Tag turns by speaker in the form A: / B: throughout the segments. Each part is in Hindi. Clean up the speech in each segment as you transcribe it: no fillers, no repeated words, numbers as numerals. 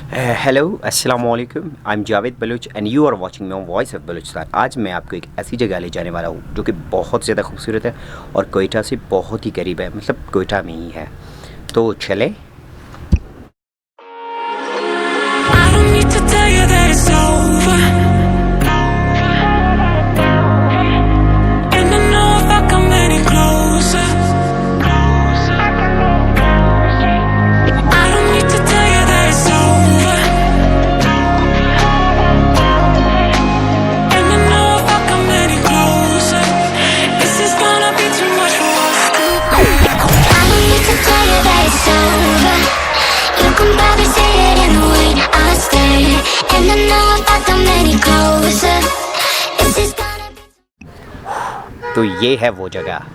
A: हेलो अस्सलाम वालेकुम, I am Javed Baloch and you are watching my Voice of Balochistan. आज मैं आपको एक ऐसी जगह ले जाने वाला हूँ जो कि बहुत ज़्यादा खूबसूरत है और कोयटा से बहुत ही करीब है, मतलब कोयटा में ही है। तो चले।
B: I don't need to tell you that it's over. And I know if I come any closer, I don't need to tell you that it's over. And I know if I come any closer, this is gonna be too much for us to bear.
C: I don't need to tell you that it's over. You can probably see it in the way I stare. And I know if I come any closer, this is gonna be.
A: तो ये है वो जगह,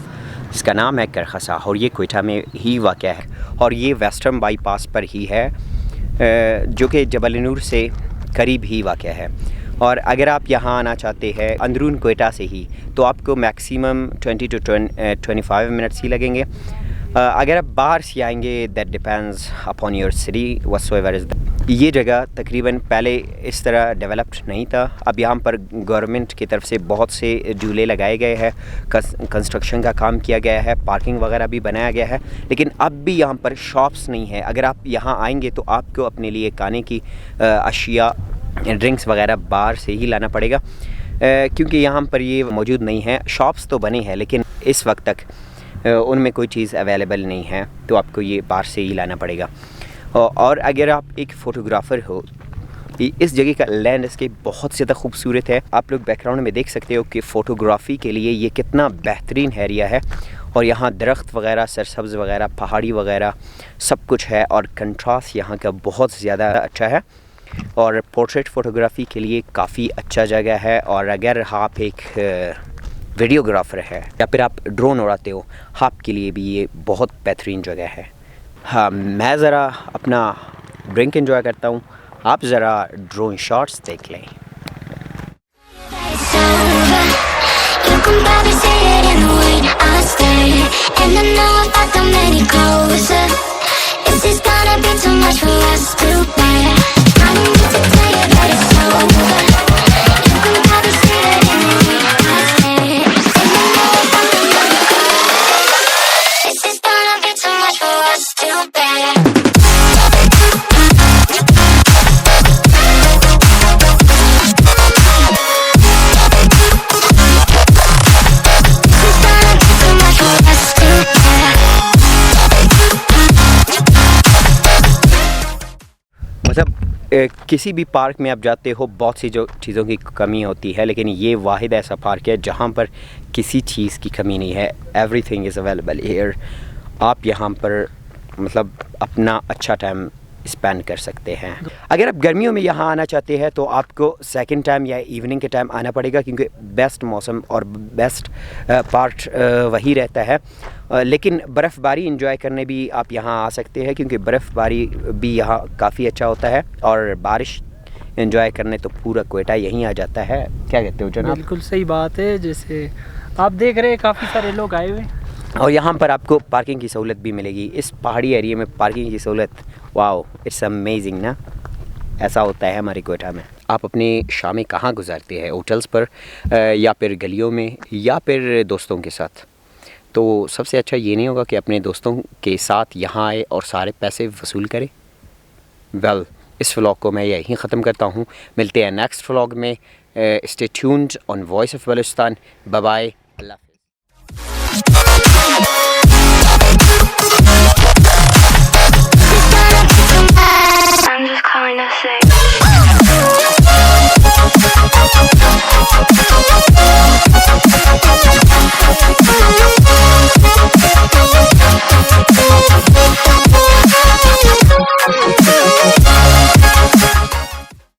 A: इसका नाम है करखसा और ये कोयटा में ही वाक़या है और ये वेस्टर्न बाईपास पर ही है, जो कि जबल नूर से करीब ही वाक़या है। और अगर आप यहाँ आना चाहते हैं अंदरून कोयटा से ही तो आपको मैक्सिमम 20 to 25 मिनट्स ही लगेंगे। अगर आप बाहर से आएंगे that depends upon your city whatsoever is. ये जगह तकरीबन पहले इस तरह डेवलप्ड नहीं था। अब यहाँ पर गवर्नमेंट की तरफ से बहुत से झूले लगाए गए हैं, कंस्ट्रक्शन का काम किया गया है, पार्किंग वगैरह भी बनाया गया है, लेकिन अब भी यहाँ पर शॉप्स नहीं है। अगर आप यहाँ आएंगे तो आपको अपने लिए खाने की अशिया, ड्रिंक्स वगैरह बाहर से ही लाना पड़ेगा, क्योंकि यहाँ पर ये मौजूद नहीं है। शॉप्स तो बने हैं लेकिन इस वक्त तक उनमें कोई चीज़ अवेलेबल नहीं है, तो आपको ये बाहर से ही लाना पड़ेगा। और अगर आप एक फ़ोटोग्राफ़र हो, इस जगह का लैंडस्केप बहुत ज़्यादा खूबसूरत है। आप लोग बैकग्राउंड में देख सकते हो कि फ़ोटोग्राफ़ी के लिए ये कितना बेहतरीन एरिया है। और यहाँ दरख्त वगैरह, सरसब्ज़ वगैरह, पहाड़ी वगैरह सब कुछ है और कंट्रास्ट यहाँ का बहुत ज़्यादा अच्छा है और पोर्ट्रेट फ़ोटोग्राफ़ी के लिए काफ़ी अच्छा जगह है। और अगर आप एक वीडियोग्राफ़र है या फिर आप ड्रोन उड़ाते हो, आपके लिए भी ये बहुत बेहतरीन जगह है। हाँ, मैं ज़रा अपना ड्रिंक एंजॉय करता हूँ, आप ज़रा ड्रोन शॉट्स देख लें।
C: It's over. You can probably see it in the way I stare. And I know if I come any closer, this is gonna be too much for us to bear. I don't need to tell you that it's over. You can probably see it in the way I stare. And I know if I come any closer, this is gonna be too much for us to bear.
A: मतलब किसी भी पार्क में आप जाते हो बहुत सी जो चीज़ों की कमी होती है, लेकिन ये वाहिद ऐसा पार्क है जहाँ पर किसी चीज़ की कमी नहीं है। Everything is available here. आप यहाँ पर मतलब अपना अच्छा टाइम स्पेंड कर सकते हैं। अगर आप गर्मियों में यहाँ आना चाहते हैं तो आपको सेकंड टाइम या इवनिंग के टाइम आना पड़ेगा, क्योंकि बेस्ट मौसम और बेस्ट पार्ट वही रहता है। लेकिन बर्फ़बारी एंजॉय करने भी आप यहाँ आ सकते हैं, क्योंकि बर्फ़बारी भी यहाँ काफ़ी अच्छा होता है। और बारिश एंजॉय करने तो पूरा कोयटा यहीं आ जाता है। क्या कहते हो जनाब?
D: बिल्कुल सही बात है। जैसे आप देख रहे हैं काफ़ी सारे लोग आए हुए,
A: और यहाँ पर आपको पार्किंग की सहूलत भी मिलेगी। इस पहाड़ी एरिया में पार्किंग की सहूलत, वाओ, इट्स अमेजिंग ना। ऐसा होता है हमारे कोयटा में। आप अपनी शामें कहाँ गुजारते हैं? होटल्स पर या फिर गलियों में या फिर दोस्तों के साथ? तो सबसे अच्छा ये नहीं होगा कि अपने दोस्तों के साथ यहाँ आए और सारे पैसे वसूल करें? वेल, इस व्लॉग को मैं यहीं ख़त्म करता हूँ। मिलते हैं नेक्स्ट व्लॉग में। Stay tuned on Voice of Balochistan. Bye bye, अल्लाह
C: I'm just calling to say